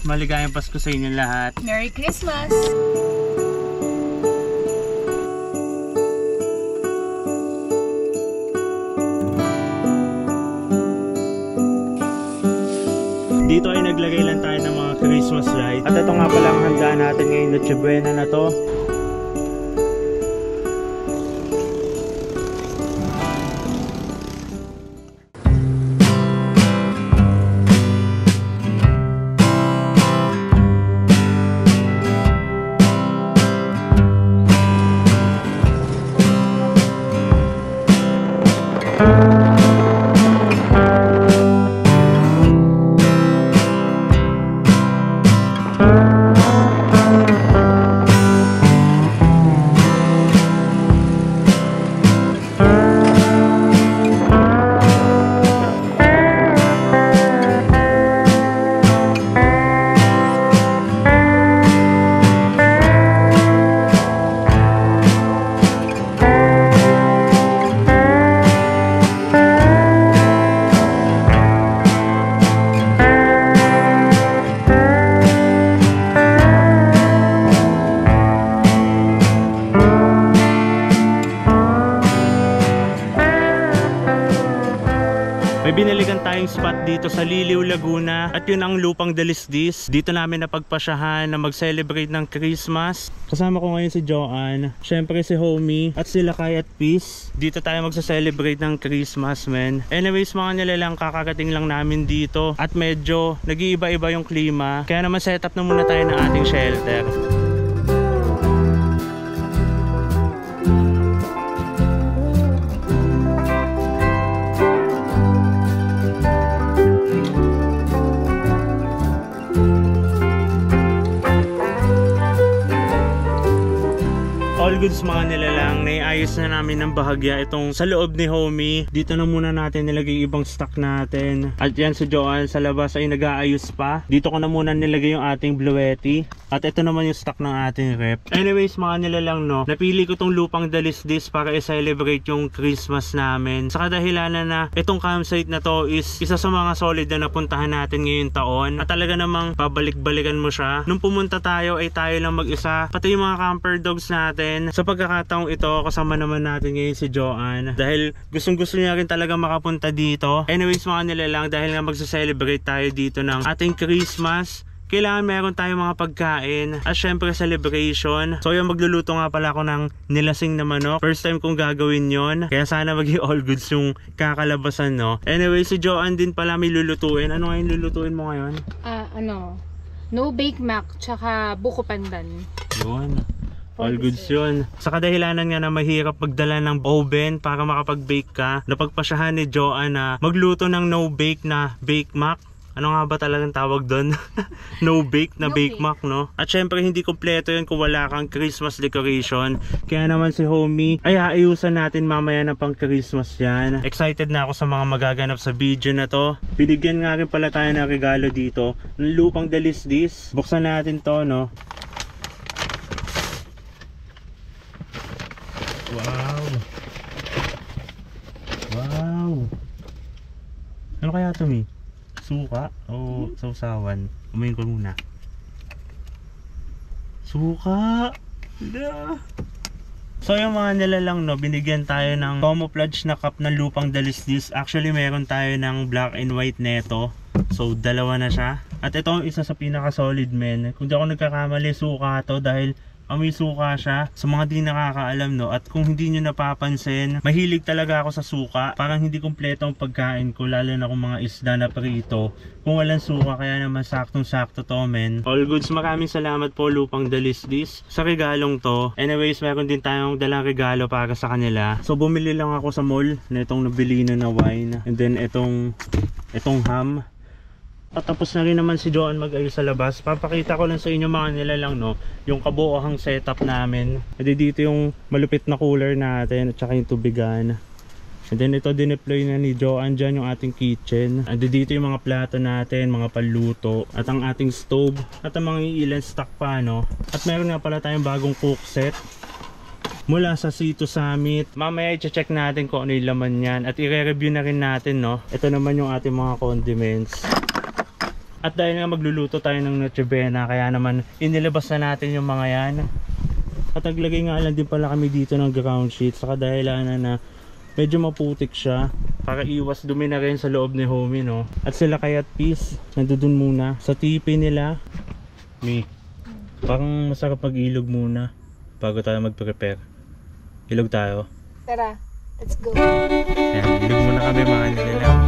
Maligayang Pasko sa inyo lahat. Merry Christmas! Dito ay naglagay lang tayo ng mga Christmas light. At ito nga pala ang handa natin ngayon, Noche Buena na to. May biniligan tayong spot dito sa Liliw, Laguna at yun ang Lupang Dalisdis. Dito namin napagpasyahan na mag-celebrate ng Christmas. Kasama ko ngayon si Joanne, syempre si Homie at si Lakay at Peace. Dito tayo magsa-celebrate ng Christmas, men. Anyways, mga nilalang kakagating lang namin dito at medyo nag-iiba-iba yung klima. Kaya naman set up na muna tayo ng ating shelter. All goods mga nilalang, naiayos na namin ng bahagya itong sa loob ni Homie. Dito na muna natin nilagay ibang stock natin. At yan si Joanne sa labas ay nag-aayos pa. Dito ko na muna nilagay yung ating Bluetti. At ito naman yung stock ng ating rep. Anyways mga nilalang, no, napili ko tong Lupang Dalisdis para i-celebrate yung Christmas namin. Sa kadahilanan na itong campsite na to is isa sa mga solid na napuntahan natin ngayong taon. At talaga namang babalik-balikan mo siya. Nung pumunta tayo ay tayo lang mag-isa. Pati yung mga camper dogs natin. Sa pagkakataong ito, kasama naman natin ngayon si Joanne dahil gustong-gusto niya rin talaga makapunta dito. Anyways mga nilalang, dahil nga magsa-celebrate tayo dito ng ating Christmas, kailangan meron tayong mga pagkain at syempre celebration. So yung magluluto nga pala ako ng nilasing na manok. First time kong gagawin yon, kaya sana maging all goods yung kakalabasan, no. Anyway, si Joanne din pala may lulutuin. Ano nga yung lulutuin mo ngayon? No bake mac tsaka buko pandan. Yun, all goods yun. Sa kadahilanan nga na mahirap magdala ng oven para makapag-bake ka, napagpasyahan ni Joanne na magluto ng no-bake na bake mac. Ano nga ba talagang tawag doon? No-bake na bake mac, no? At syempre hindi kompleto yun kung wala kang Christmas decoration. Kaya naman si Homie ay aayusan natin mamaya na pang Christmas yan. Excited na ako sa mga magaganap sa video na to. Binigyan nga rin pala tayo ng regalo dito ng Lupang Dalisdis. Buksan natin to, no? Wow! Wow! Ano kaya ito, Mi? Suka o sausawan? Umayin ko muna. Suka! Yeah. So yung mga nilalang, no, binigyan tayo ng camouflage na cup ng Lupang Dalisdis. Actually meron tayo ng black and white neto. So dalawa na siya. At ito ang isa sa pinaka solid, men. Kung di ako nagkakamali, suka to dahil amoy suka siya. Sa mga di nakakaalam, no, at kung hindi nyo napapansin, mahilig talaga ako sa suka. Parang hindi kompleto ang pagkain ko, lalo na kung mga isda na prito kung walang suka, kaya naman saktong sakto to, men. All goods, maraming salamat po Lupang Dalisdis sa regalong to. Anyways, meron din tayong dalang regalo para sa kanila. So bumili lang ako sa mall na itong nabili na wine, and then itong ham. At tapos na rin naman si Joanne mag-ayos sa labas. Papakita ko lang sa inyo mga nilalang, no, yung kabuohang setup namin. And dito yung malupit na cooler natin at saka yung tubigan. And then ito dineploy na ni Joanne dyan yung ating kitchen. And dito yung mga plato natin, mga paluto, at ang ating stove, at ang mga ilan stock pa, no. At meron nga pala tayong bagong cook set mula sa Sito Summit. Mamaya i-check natin kung ano yung laman yan at i-review na rin natin, no. Ito naman yung ating mga condiments. At dahil nga magluluto tayo ng Noche Buena, kaya naman inilabas na natin yung mga yan. At naglagay nga lang din pala kami dito ng ground sheet sa kadahilanan na medyo maputik siya para iwas dumi na rin sa loob ni homie, no? At sila kay at peace nandun muna sa tipi nila. Parang masarap mag-ilog muna bago tayo mag-prepare. Ilog tayo. Tara, let's go. Ayan, ilog muna kami mga nilalang.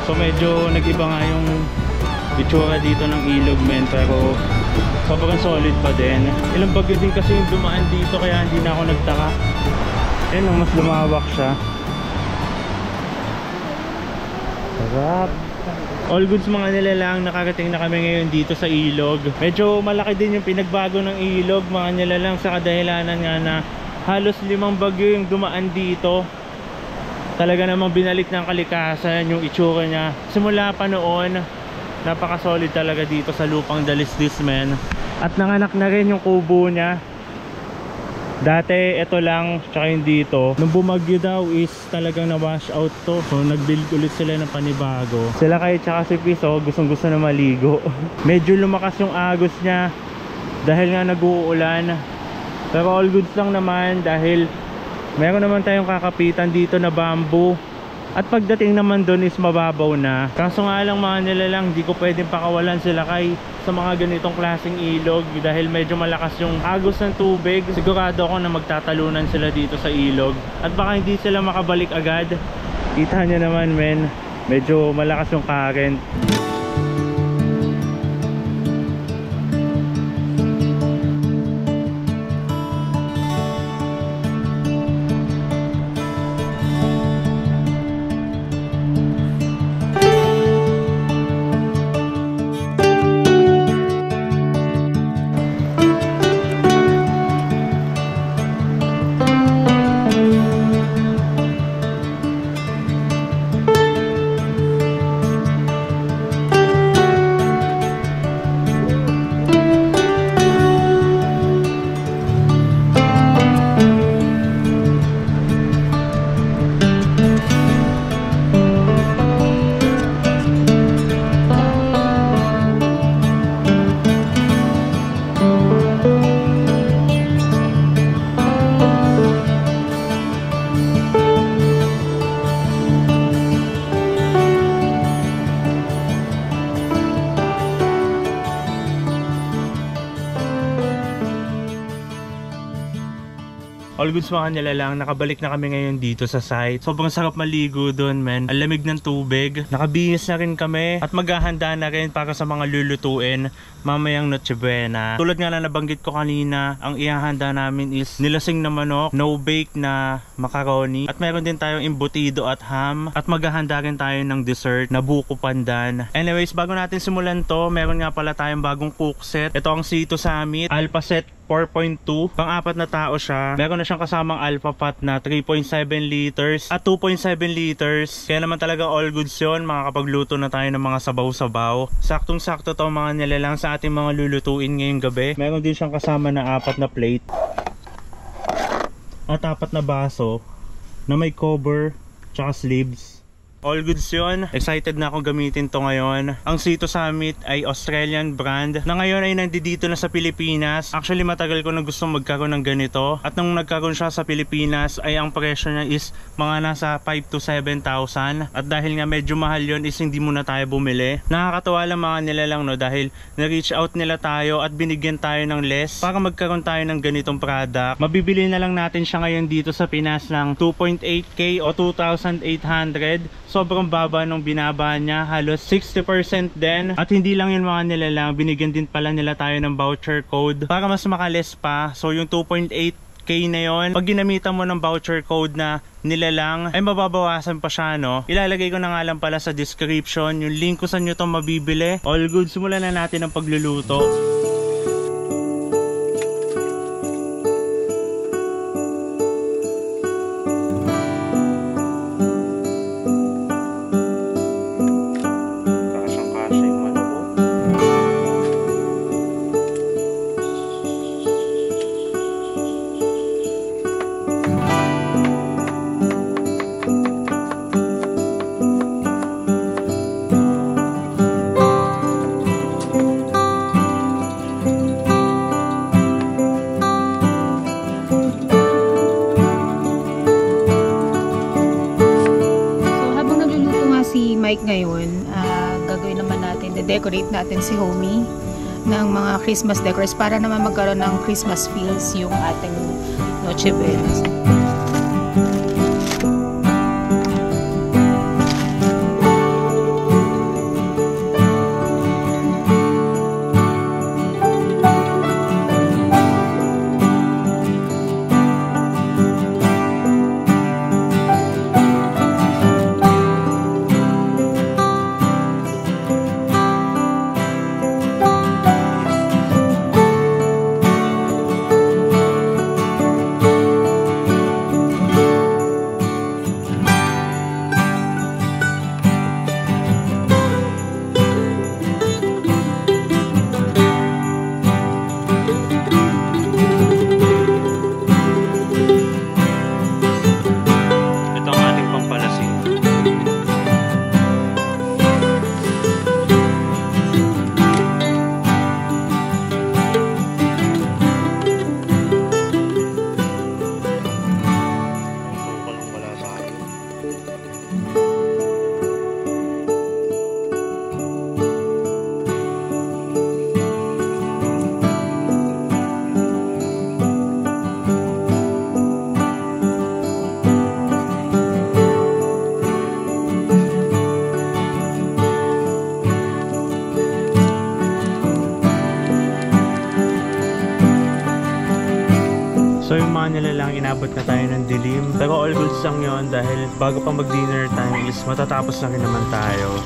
So medyo nag-iba nga yung itsura dito ng ilog, men, pero sobrang solid pa din. Ilang bagyo din kasi yung dumaan dito kaya hindi na ako nagtaka. Ayun, mas lumawak siya. Sarap. All goods mga nilalang, nakarating na kami ngayon dito sa ilog. Medyo malaki din yung pinagbago ng ilog mga nilalang sa kadahilanan nga na halos 5 bagyo yung dumaan dito. Talaga namang binalik ng kalikasan yung itsura niya. Simula pa noon, napaka-solid talaga dito sa lupang Dalisdis, men. At nanganak na rin yung kubo niya. Dati ito lang, tsaka yung dito. Nung bumagyo daw is talagang na-wash out to. So nag-build ulit sila ng panibago. Sila kayo tsaka si Piso, gustong gusto na maligo. Medyo lumakas yung agos niya dahil nga nag-uulan. Pero all goods lang naman dahil meron naman tayong kakapitan dito na bamboo. At pagdating naman doon is mababaw na. Kaso nga lang mga nilalang, di ko pwedeng pakawalan sila kay sa mga ganitong klaseng ilog dahil medyo malakas yung agos ng tubig. Sigurado ako na magtatalunan sila dito sa ilog at baka hindi sila makabalik agad. Kita nyo naman, men, medyo malakas yung current. All goods mga nilalang, nakabalik na kami ngayon dito sa site. Sobrang sarap maligo doon, men. Ang lamig ng tubig. Nakabihis na rin kami at maghahanda na rin para sa mga lulutuin mamayang Noche Buena. Tulad nga na nabanggit ko kanina, ang ihahanda namin is nilasing na manok, no bake na macaroni, at meron din tayong embutido at ham, at maghahanda rin tayo ng dessert na buko pandan. Anyways, bago natin simulan to, meron nga pala tayong bagong cook set. Ito ang Sito Summit Alpha Set 4.2. Pang-apat na tao siya. Meron na siyang kasamang alpha pot na 3.7 liters at 2.7 liters. Kaya naman talaga all goods yun. Makakapagluto na tayo ng mga sabaw-sabaw. Saktong-sakto to mga nilalang sa ating mga lulutuin ngayong gabi. Meron din siyang kasama na 4 na plate at 4 na baso na may cover tsaka sleeves. All goods yun. Excited na ako gamitin to ngayon. Ang Sito Summit ay Australian brand na ngayon ay nandito na sa Pilipinas. Actually matagal ko na gustong magkaroon ng ganito. At nung nagkaroon siya sa Pilipinas ay ang presyo niya is mga nasa 5 to 7,000. At dahil nga medyo mahal yun is hindi muna tayo bumili. Nakakatawa lang mga nilalang, no, dahil na-reach out nila tayo at binigyan tayo ng less para magkaroon tayo ng ganitong product. Mabibili na lang natin siya ngayon dito sa Pinas ng 2.8k o 2,800. Sobrang baba nung binaba niya, halos 60% din. At hindi lang yun mga nilalang, binigyan din pala nila tayo ng voucher code para mas makales pa. So yung 2.8k na yun, pag ginamitan mo ng voucher code na nilalang, ay mababawasan pa siya, no? Ilalagay ko na nga lang pala sa description yung link kung saan nyo itong mabibili. All good, simulan na natin ang pagluluto. Mike ngayon, gagawin naman natin, de-decorate natin si Homie ng mga Christmas decors para naman magkaroon ng Christmas feels yung ating Noche Buena. So yung mga nilalang inabot na tayo ng dilim. Pero all goods lang yun dahil bago pa mag-dinner time is matatapos na rin naman tayo.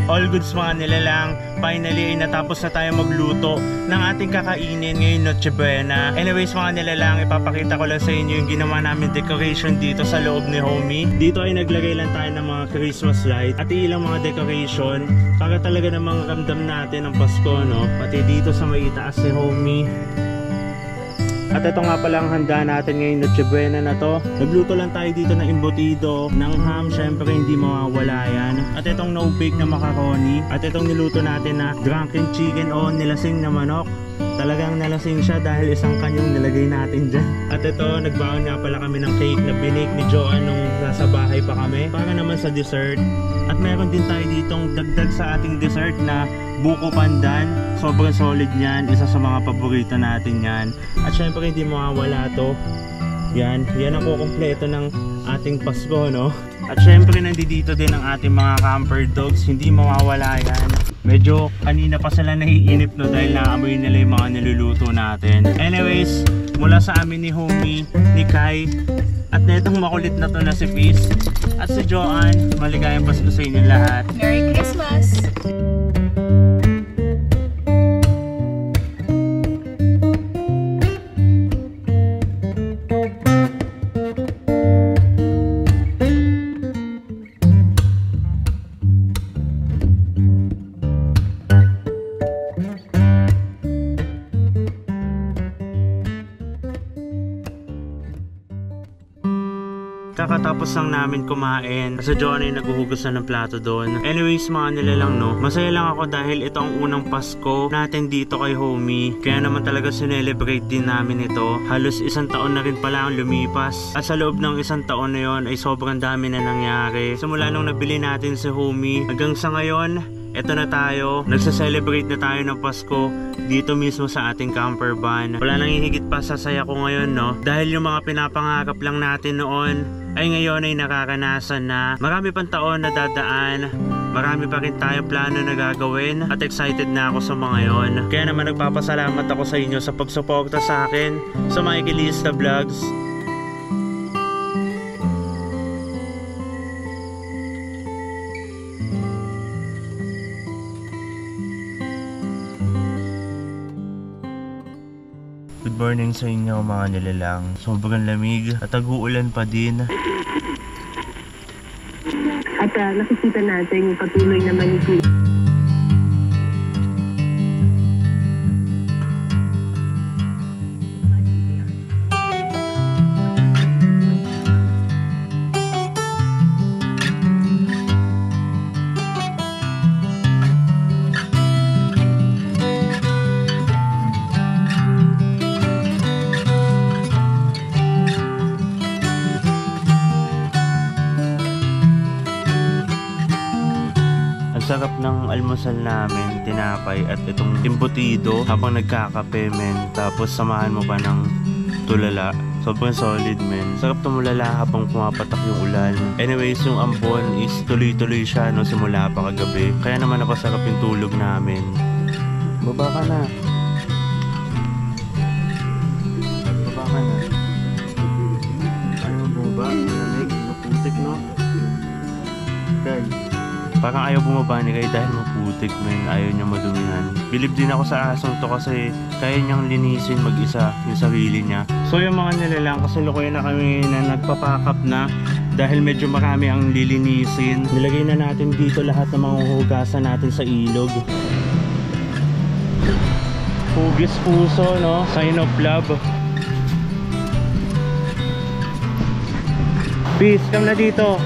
All goods mga nilalang, finally ay natapos na tayo magluto ng ating kakainin ngayong Noche Buena. Anyways mga nilalang, ipapakita ko lang sa inyo yung ginawa namin decoration dito sa loob ni Homie. Dito ay naglagay lang tayo ng mga Christmas light at ilang mga decoration para talaga namang ramdam natin ang Pasko, no? Pati dito sa may itaas ni Homie. At ito nga pala ang handa natin ngayong Noche Buena na to. Nagluto lang tayo dito ng embutido, ng ham, syempre hindi mawawala yan. At itong no-bake na macaroni. At itong niluto natin na drunken chicken o nilasing na manok. Talagang nalasing siya dahil isang kanyong nilagay natin dyan. At ito, nagbaon nga pala kami ng cake na binake ni Joanne nung nasa bahay pa kami. Para naman sa dessert. At meron din tayo ditong dagdag sa ating dessert na buko pandan. Sobrang solid niyan. Isa sa mga paborito natin yan. At syempre hindi mawawala to. Yan ang kukumpleto ng ating Pasko, no? At syempre nandito din ang ating mga camper dogs. Hindi mawawala yan. Medyo kanina pa sila naiinip, no, dahil naamoy nila yung mga niluluto natin. Anyways, mula sa amin ni Homie, ni Kai, at netong makulit na to na si Fizz at si Joanne, maligayang Pasko sa inyo lahat. Merry Christmas! Kakatapos lang namin kumain. Sa Johnny naghuhugas na ng plato doon. Anyways mga nilalang no, masaya lang ako dahil ito ang unang Pasko natin dito kay Homie. Kaya naman talaga sinelebrate din namin ito. Halos 1 taon na rin pala ang lumipas. At sa loob ng 1 taon na yon ay sobrang dami na nangyari. Simula nung nabili natin si Homie hanggang sa ngayon, eto na tayo, nagsa-celebrate na tayo ng Pasko dito mismo sa ating camper van. Wala nang hihigit pa sa saya ko ngayon no, dahil yung mga pinapangarap lang natin noon ay ngayon ay nakakanasan na. Marami pang taon na dadaan, marami pa rin tayong plano na gagawin at excited na ako sa mga yon. Kaya naman nagpapasalamat ako sa inyo sa pagsuporta sa akin sa Mikey Lista Vlogs. Good morning sa inyo mga nilalang. Sobrang lamig at tag-uulan pa din. At nakikita natin yung patuloy na manipulation. Sarap ng almusal namin, tinapay at itong embutido habang nagkakape men. Tapos samahan mo pa ng tulala. Sobrang solid men. Sarap tumulala habang pumapatak yung ulan. Anyways, yung ambon is tuloy-tuloy siya no, simula pa kagabi. Kaya naman napasarap yung tulog namin. Baba ka na. Baba ka na. Ayaw bumaba. Malamig. Maputik no? Guys. Parang ayaw bumaba ni Kay dahil maputik men, ayaw niya madumihan. Bilib din ako sa asong to kasi kaya niyang linisin mag-isa yung sarili niya. So yung mga nilalang, kasalukuyan na kami na nagpapakap na dahil medyo marami ang lilinisin. Nilagay na natin dito lahat ng mga hugasan natin sa ilog. Hugis puso no, sign of love. Peace, come na dito.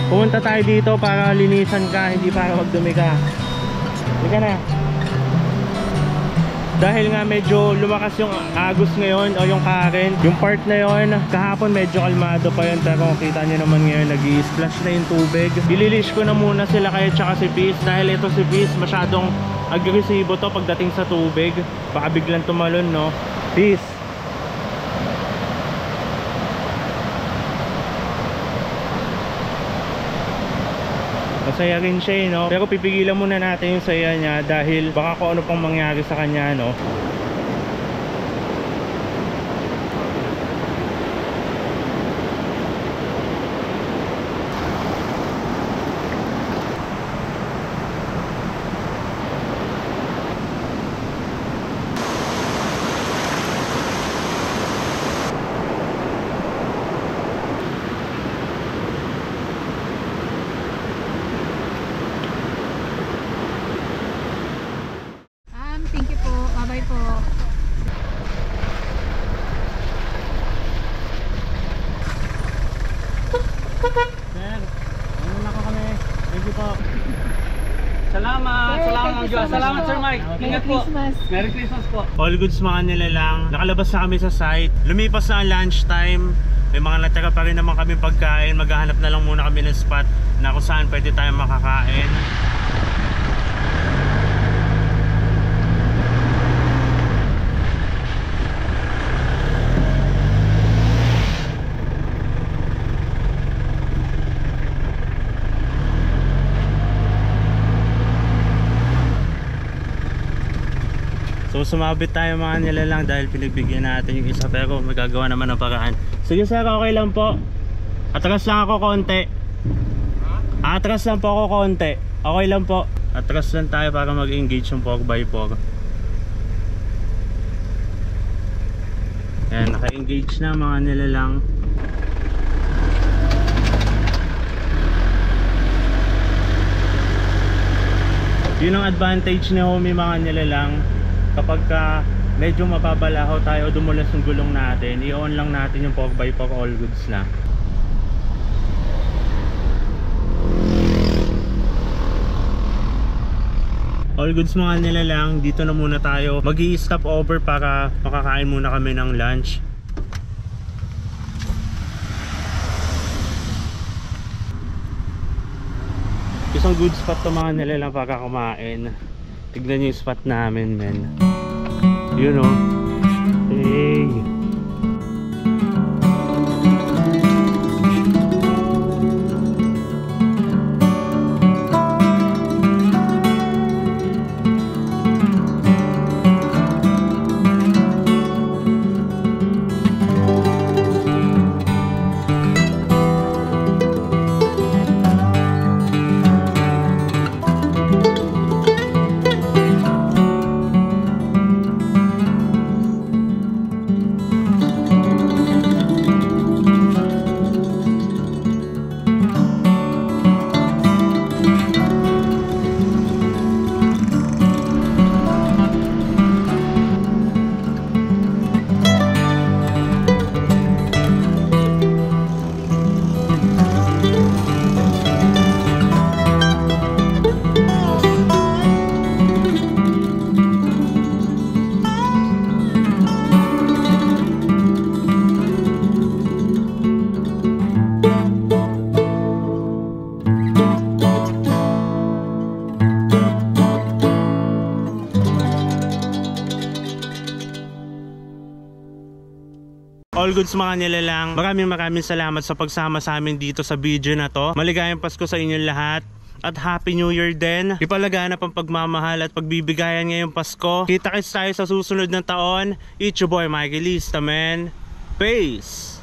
Pumunta tayo dito para linisan ka, hindi para magdumi ka. Hindi ka na. Dahil nga medyo lumakas yung agos ngayon o yung current, yung part na yon, kahapon medyo kalmado pa yun, pero kita nyo naman ngayon nag-i-splash na yung tubig. Ililish ko na muna sila kayo tsaka si Peace dahil ito si Peace masyadong agresibo to pagdating sa tubig. Baka biglang tumalon no. Peace. Masaya rin siya no? Pero pipigilan muna natin yung saya niya dahil baka kung ano pang mangyari sa kanya no. Thank you po. Bye-bye po. Sir, ano na ko kami? Thank you po. Salamat! Sir, Salamat thank ng you Diyos! so much Salamat po. Sir Mike! Merry Ingat po! Christmas. Merry Christmas po! All goods mga nilalang. Nakalabas na kami sa site. Lumipas na ang lunchtime. May mga natira pa rin naman kami pagkain. Maghahanap na lang muna kami ng spot na kung saan pwede tayong makakain. So sumabit tayo mga nilalang dahil pinagbigyan natin yung isa, pero magagawa naman ng paraan. Sige sir, okay lang po. Atras lang ako konti. Atras lang po ako konti. Okay lang po. Atras lang tayo para mag-engage yung 4x4. Ayan, naka-engage na mga nilalang. Yun ang advantage ni Homie mga nilalang. Kapag medyo mababalaho tayo o dumulas yung gulong natin, i-on lang natin yung 4x4 all goods na. All goods mga nilalang, dito na muna tayo. Mag-i-stop over para makakain muna kami ng lunch. Isang good spot to mga nilalang para kumain. Tignan nyo yung spot namin, men. Yun o. Hey. All goods mga nilalang, maraming salamat sa pagsama sa amin dito sa video na to. Maligayang Pasko sa inyong lahat at Happy New Year din. Ipalaganap ang pagmamahal at pagbibigayan ngayong Pasko. Kita-kits tayo sa susunod na taon. It's your boy Mikey Lista, man. Peace!